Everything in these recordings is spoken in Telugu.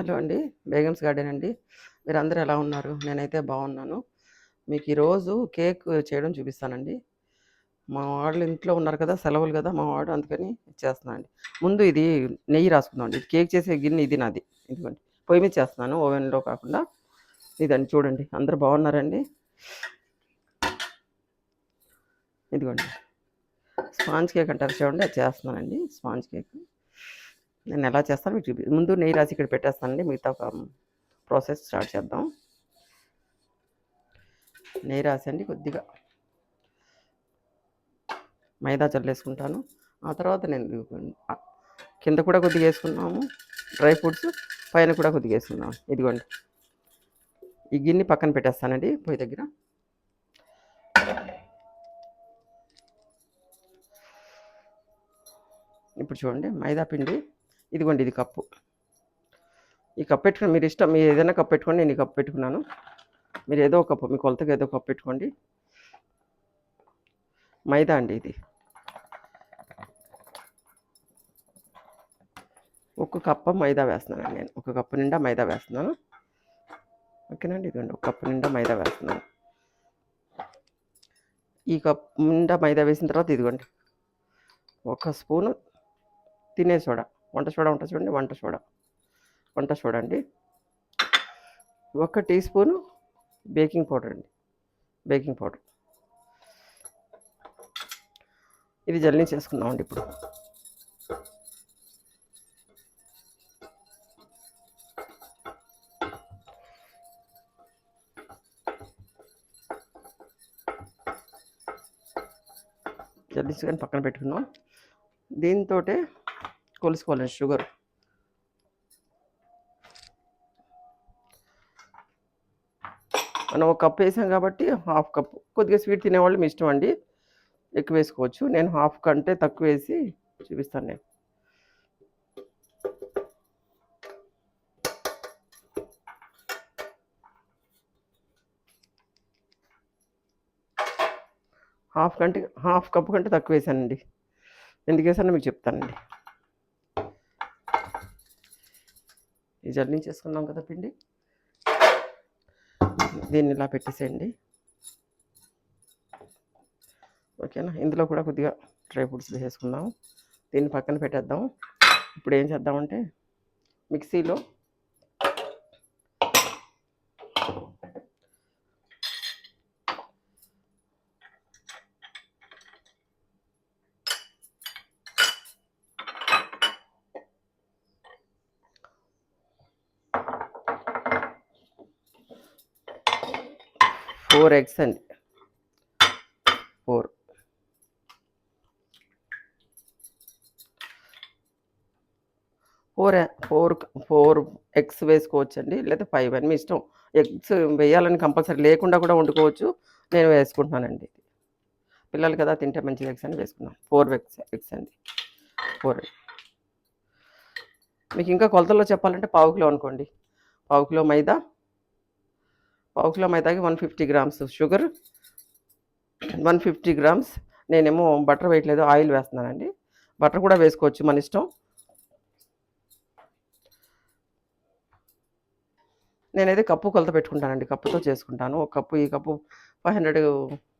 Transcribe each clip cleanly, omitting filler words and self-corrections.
హలో అండి. బేగమ్స్ గార్డెన్ అండి. మీరందరూ ఎలా ఉన్నారు? నేనైతే బాగున్నాను. మీకు ఈరోజు కేక్ చేయడం చూపిస్తానండి. మా వాళ్ళు ఇంట్లో ఉన్నారు కదా! సెలవులు కదా! మా వాడు అందుకని చేస్తున్నానండి. ముందు ఇది నెయ్యి రాసుకుందామండి. ఇది కేక్ చేసే గిన్నె ఇది నాది. ఇదిగోండి. పొయ్యి మీద చేస్తున్నాను ఓవెన్‌లో కాకుండా. ఇదండి చూడండి. అందరూ బాగున్నారండి? ఇదిగోండి. స్పాంజ్ కేక్ అంటారు చూడండి. అది చేస్తున్నానండి. Sponge cake. నేను ఎలా చేస్తానో మీకు ముందు నెయ్యి రాసి ఇక్కడ పెట్టేస్తానండి. మిగతా ప్రాసెస్ స్టార్ట్ చేద్దాం. నెయ్యి రాసండి కొద్దిగా మైదా చల్లేసుకుంటాను. ఆ తర్వాత నేను కింద కూడా కొద్దిగా వేసుకున్నాము డ్రై ఫ్రూట్స్, పైన కూడా కొద్దిగా వేసుకున్నాము. ఇదిగోండి, ఈ గిన్నె పక్కన పెట్టేస్తానండి పొయ్యి దగ్గర. ఇప్పుడు చూడండి మైదా పిండి, ఇదిగోండి ఇది కప్పు. ఈ కప్పు పెట్టుకుని మీరు ఇష్టం, మీరు ఏదైనా కప్పు పెట్టుకోండి. నేను ఈ కప్పు పెట్టుకున్నాను. మీరు ఏదో కప్పు, మీ కొలతగా ఏదో కప్పు పెట్టుకోండి. మైదా అండి ఇది. ఒక కప్పు మైదా వేస్తున్నానండి నేను. ఒక కప్పు నిండా మైదా వేస్తున్నాను. ఓకేనండి. ఇదిగోండి ఒక కప్పు నిండా మైదా వేస్తున్నాను. ఈ కప్పు నిండా మైదా వేసిన తర్వాత ఇదిగోండి ఒక స్పూను తినే సోడా, వంట సోడా ఉంటుంది చూడండి, వంట సోడా అండి. 1 టీ స్పూను బేకింగ్ పౌడర్ అండి, బేకింగ్ పౌడర్. ఇది జల్లి చేసుకుందామండి ఇప్పుడు. జల్లించుకొని పక్కన పెట్టుకున్నాం. దీంతో కొలుసుకోవాలండి షుగర్. మనం ఒక కప్పు వేసాం కాబట్టి హాఫ్ కప్పు. కొద్దిగా స్వీట్ తినేవాళ్ళు మీ ఇష్టం అండి, ఎక్కువ వేసుకోవచ్చు. నేను హాఫ్ కంటే తక్కువ వేసి చూపిస్తాను నేను. హాఫ్ కప్పు కంటే తక్కువ వేసానండి. ఎందుకు వేసానో మీకు చెప్తానండి. ఈ జల్లించేసుకున్నాం కదా పిండి, దీన్ని ఇలా పెట్టేసేయండి. ఓకేనా. ఇందులో కూడా కొద్దిగా డ్రై ఫ్రూట్స్ వేసుకుందాం. దీన్ని పక్కన పెట్టేద్దాం. ఇప్పుడు ఏం చేద్దామంటే మిక్సీలో ఫోర్ ఎగ్స్ అండి, 4 ఎగ్స్ వేసుకోవచ్చండి, లేదా 5 అని మీ ఇష్టం. ఎగ్స్ వేయాలని కంపల్సరీ లేకుండా కూడా వండుకోవచ్చు. నేను వేసుకుంటున్నానండి. పిల్లలు కదా తింటే మంచి ఎగ్స్ అని వేసుకున్నాను. 4 ఎగ్స్ అండి. 4. మీకు ఇంకా కొలతల్లో చెప్పాలంటే పావు కిలో అనుకోండి. పావు కిలో మైదాకి 150 గ్రామ్స్ షుగర్, 150 గ్రామ్స్. నేనేమో బటర్ వేయట్లేదు, ఆయిల్ వేస్తున్నానండి. బటర్ కూడా వేసుకోవచ్చు, మన ఇష్టం. నేనైతే కప్పు కొలత పెట్టుకుంటానండి, కప్పుతో చేసుకుంటాను. ఒక కప్పు, ఈ కప్పు 500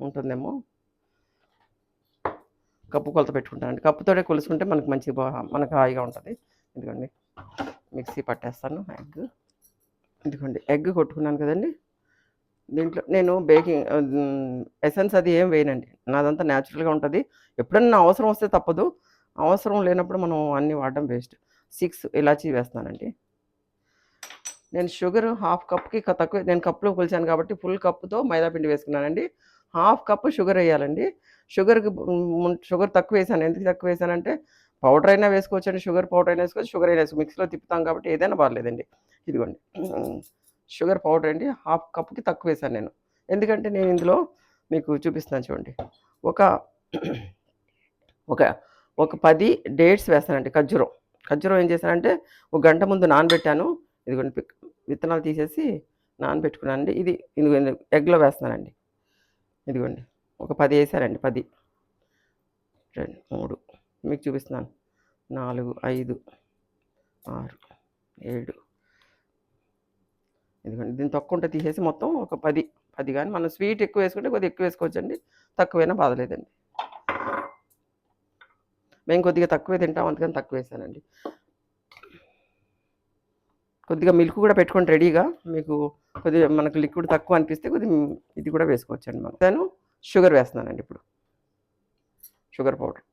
ఉంటుందేమో. కప్పు కొలత పెట్టుకుంటానండి. కప్పుతోనే కొలుసుకుంటే మనకు మనకు హాయిగా ఉంటుంది. ఇదిగోండి మిక్సీ పట్టేస్తాను. ఇదిగోండి ఎగ్ కొట్టుకున్నాను కదండి. దీంట్లో నేను బేకింగ్ ఎసెన్స్ అది ఏం వేయనండి. నాదంతా న్యాచురల్గా ఉంటుంది. ఎప్పుడన్నా అవసరం వస్తే తప్పదు, అవసరం లేనప్పుడు మనం అన్నీ వాడడం వేస్ట్. 6 ఇలాచీ వేస్తున్నానండి. నేను షుగర్ హాఫ్ కప్కి తక్కువ, నేను కప్పులో కొలిచాను కాబట్టి ఫుల్ కప్పుతో మైదా పిండి వేసుకున్నానండి. హాఫ్ కప్పు షుగర్ వేయాలండి. షుగర్ తక్కువ వేసాను. ఎందుకు తక్కువ వేసానంటే పౌడర్ అయినా వేసుకోవచ్చండి, షుగర్ పౌడర్ అయినా వేసుకోవచ్చు, షుగర్ అయినా వేసుకోవచ్చు. మిక్సీలో తిప్పుతాం కాబట్టి ఏదైనా పర్లేదండి. ఇదిగోండి షుగర్ పౌడర్ అండి, హాఫ్ కప్కి తక్కువ వేసాను నేను. ఎందుకంటే నేను ఇందులో మీకు చూపిస్తున్నాను చూడండి. ఒక ఒక ఒక 10 డేట్స్ వేస్తానండి. ఖర్జూరం ఏం చేశానంటే ఒక గంట ముందు నానబెట్టాను. ఇదిగోండి విత్తనాలు తీసేసి నానబెట్టుకున్నానండి. ఇది ఎగ్లో వేస్తున్నానండి. ఇదిగోండి ఒక 10 వేసానండి. 10, 2, 3 మీకు చూపిస్తున్నాను. 4, 5, 6, 7, ఇదిగోండి దీన్ని తక్కువ ఉంటే తీసేసి మొత్తం ఒక 10 కానీ మనం స్వీట్ ఎక్కువ వేసుకుంటే కొద్దిగా ఎక్కువ వేసుకోవచ్చండి, తక్కువైనా బాధలేదండి. మేము కొద్దిగా తక్కువే తింటాం అందుకని తక్కువ వేసానండి. కొద్దిగా మిల్క్ కూడా పెట్టుకోండి రెడీగా, మీకు కొద్దిగా మనకు లిక్విడ్ తక్కువ అనిపిస్తే కొద్దిగా ఇది కూడా వేసుకోవచ్చండి. మనం నేను షుగర్ వేస్తున్నానండి ఇప్పుడు, షుగర్ పౌడర్.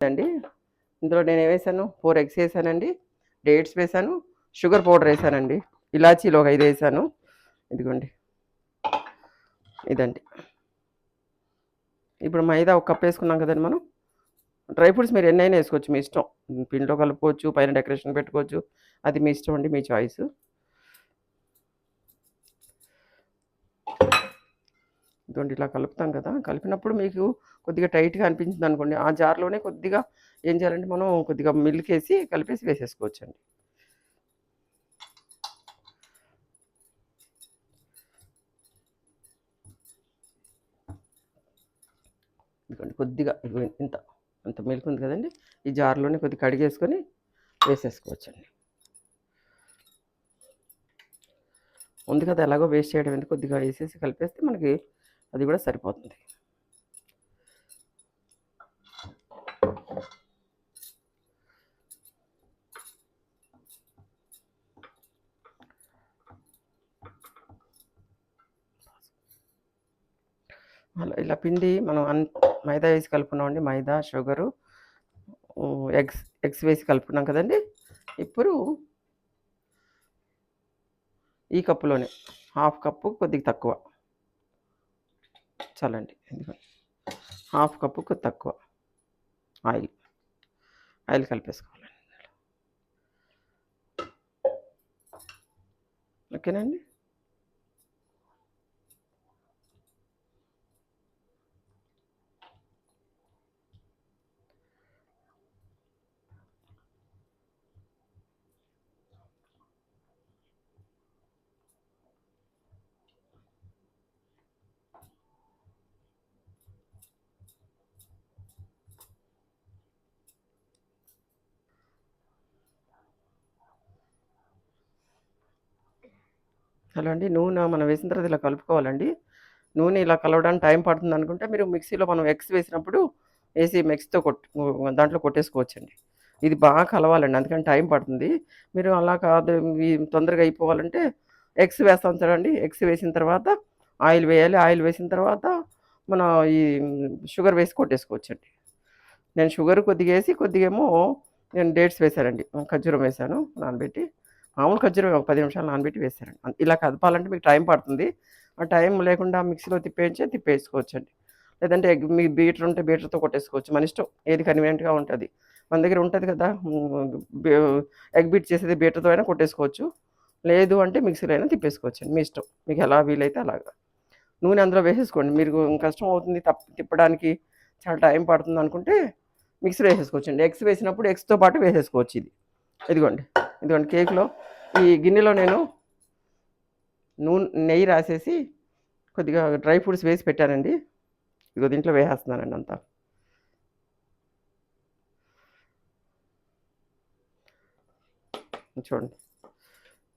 అండి ఇందులో నేను ఏమేసాను, 4 ఎగ్స్ వేసానండి, డేట్స్ వేసాను, షుగర్ పౌడర్ వేసానండి, ఇలాచీలు ఒక 5 వేసాను. ఇదిగోండి ఇదండి. ఇప్పుడు మైదా ఒక కప్ వేసుకున్నాం కదండి మనం. డ్రై ఫ్రూట్స్ మీరు ఎన్నైనా వేసుకోవచ్చు, మీ ఇష్టం. పిండిలో కలుపుకోవచ్చు, పైన డెకరేషన్ పెట్టుకోవచ్చు, అది మీ ఇష్టం అండి, మీ చాయిస్. ఇదిగోండి ఇలా కలుపుతాం కదా, కలిపినప్పుడు మీకు కొద్దిగా టైట్గా అనిపించింది అనుకోండి, ఆ జార్లోనే కొద్దిగా ఏం చేయాలంటే మనం కొద్దిగా మిల్క్ వేసి కలిపేసి వేసేసుకోవచ్చండి. ఇదిగోండి కొద్దిగా ఇంత మిల్క్ ఉంది కదండి, ఈ జార్లోనే కొద్దిగా కడిగేసుకొని వేసేసుకోవచ్చండి. ఉంది కదా ఎలాగో వేస్ట్ చేయడం ఎందుకు, కొద్దిగా వేసేసి కలిపేస్తే మనకి అది కూడా సరిపోతుంది. అలా ఇలా పిండి మనం మైదా వేసి కలుపుకున్నామండి, మైదా, షుగరు, ఎగ్స్ వేసి కలుపుకున్నాం కదండి. ఇప్పుడు ఈ కప్పులోనే 1/2 కప్పు కొద్దిగా తక్కువ చాలండి, ఎందుకంటే 1/2 కప్పుకు తక్కువ ఆయిల్ కలిపేసుకోవాలండి. ఓకేనండి. హలో అండి, నూనె మనం వేసిన తర్వాత ఇలా కలుపుకోవాలండి. నూనె ఇలా కలవడానికి టైం పడుతుంది అనుకుంటే మీరు మిక్సీలో మనం ఎగ్స్ వేసినప్పుడు వేసి మిక్సీతో దాంట్లో కొట్టేసుకోవచ్చండి. ఇది బాగా కలవాలండి, అందుకని టైం పడుతుంది. మీరు అలా కాదు తొందరగా అయిపోవాలంటే ఎగ్స్ వేస్తాం చూడండి, ఎగ్స్ వేసిన తర్వాత ఆయిల్ వేయాలి, ఆయిల్ వేసిన తర్వాత మనం ఈ షుగర్ వేసి కొట్టేసుకోవచ్చండి. నేను షుగర్ కొద్దిగా వేసి కొద్దిగా ఏమో నేను డేట్స్ వేశానండి, ఖర్జూరం వేశాను నానబెట్టి, మామూలు ఖర్జూరం ఒక 10 నిమిషాలు నానబెట్టి వేశారండి. ఇలా కదపాలంటే మీకు టైం పడుతుంది, ఆ టైం లేకుండా మిక్సీలో తిప్పేసుకోవచ్చండి. లేదంటే మీ బీటర్ ఉంటే బీటర్తో కొట్టేసుకోవచ్చు, మన ఇష్టం ఏది కన్వీనియంట్గా ఉంటుంది. మన దగ్గర ఉంటుంది కదా ఎగ్ బీట్ చేసేది, బీటర్తో అయినా కొట్టేసుకోవచ్చు, లేదు అంటే మిక్సీలో అయినా తిప్పేసుకోవచ్చండి, మీ ఇష్టం, మీకు ఎలా వీలైతే అలాగా. నూనె అందులో వేసేసుకోండి, మీరు కష్టం అవుతుంది తిప్పడానికి, చాలా టైం పడుతుంది అనుకుంటే మిక్సీలో వేసేసుకోవచ్చండి. ఎగ్స్ వేసినప్పుడు ఎగ్స్తో పాటు వేసేసుకోవచ్చు. ఇదిగోండి కేక్లో ఈ గిన్నెలో నేను నెయ్యి రాసేసి కొద్దిగా డ్రై ఫ్రూట్స్ వేసి పెట్టానండి. ఇదిగో దీంట్లో వేసేస్తున్నానండి అంతా. చూడండి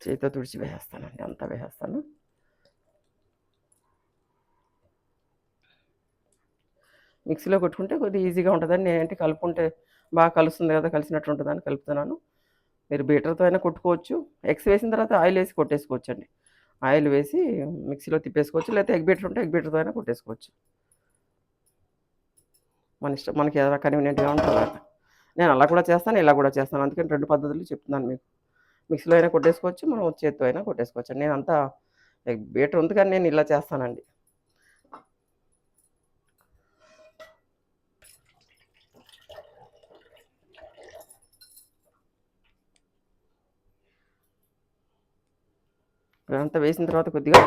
చేతితో తుడిచి వేసేస్తానండి, అంతా వేసేస్తాను. మిక్సీలో కొట్టుకుంటే కొద్దిగా ఈజీగా ఉంటుందని, నేనంటే కలుపుకుంటే బాగా కలుస్తుంది కదా, కలిసినట్టు ఉంటుందని కలుపుతున్నాను. మీరు బీటర్తో అయినా కొట్టుకోవచ్చు, ఎగ్స్ వేసిన తర్వాత ఆయిల్ వేసి కొట్టేసుకోవచ్చండి. ఆయిల్ వేసి మిక్సీలో తిప్పేసుకోవచ్చు, లేకపోతే ఎగ్ బీటర్ ఉంటే ఎగ్ బీటర్తో అయినా కొట్టేసుకోవచ్చు, మన ఇష్టం, మనకి ఎలా కన్వీనియంట్గా ఉంటుందో. నేను అలా కూడా చేస్తాను, ఇలా కూడా చేస్తాను, అందుకని 2 పద్ధతులు చెప్తున్నాను మీకు. మిక్సీలో అయినా కొట్టేసుకోవచ్చు, మనం చేత్తో అయినా కొట్టేసుకోవచ్చు. నేను అంతా బీటర్ ఉంది కానీ నేను ఇలా చేస్తానండి. ఇదంతా వేసిన తర్వాత కొద్దిగా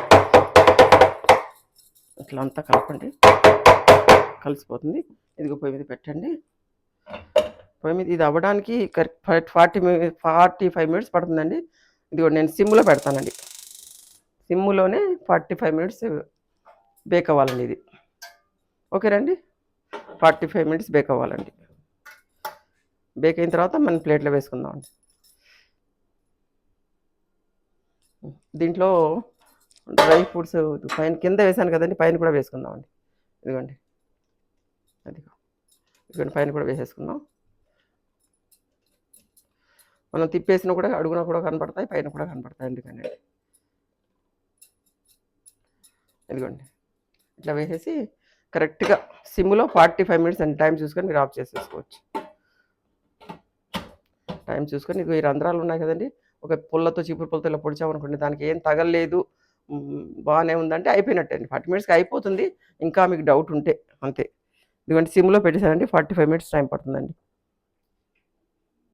ఇట్లా అంతా కలపండి, కలిసిపోతుంది. ఇదిగో పొయ్యి మీద పెట్టండి. పొయ్యి మీద ఇది అవ్వడానికి కరెక్ట్ 45 మినిట్స్ పడుతుందండి. ఇదిగో నేను సిమ్లో పెడతానండి, సిమ్లోనే 45 మినిట్స్ బేక్ అవ్వాలండి ఇది. ఓకేనండి, 45 మినిట్స్ బేక్ అవ్వాలండి. బేక్ అయిన తర్వాత మనం ప్లేట్లో వేసుకుందామండి. దీంట్లో డ్రై ఫ్రూట్స్ పైన కింద వేసాను కదండి, పైన కూడా వేసుకుందామండి. ఇదిగోండి, అదిగో ఇదిగోండి, పైన కూడా వేసేసుకుందాం. మనం తిప్పేసినా కూడా అడుగున కూడా కనపడతాయి, పైన కూడా కనపడతాయి. ఎందుకండి ఇదిగోండి, ఇట్లా వేసేసి కరెక్ట్గా సిమ్లో 45 మినిట్స్ అండి. టైం చూసుకొని మీరు ఆఫ్ చేసేసుకోవచ్చు. టైం చూసుకొని ఇదిగో ఈ రంధ్రాలు ఉన్నాయి కదండి, ఒక పుల్లతో చీపురు పుల్లతో ఇలా పొడిచామనుకోండి, దానికి ఏం తగలలేదు, బాగానే ఉందంటే అయిపోయినట్టే అండి. 40 మినిట్స్కి అయిపోతుంది. ఇంకా మీకు డౌట్ ఉంటే అంతే. ఇదిగోండి సిమ్లో పెట్టేసానండి. 45 మినిట్స్ టైం పడుతుందండి.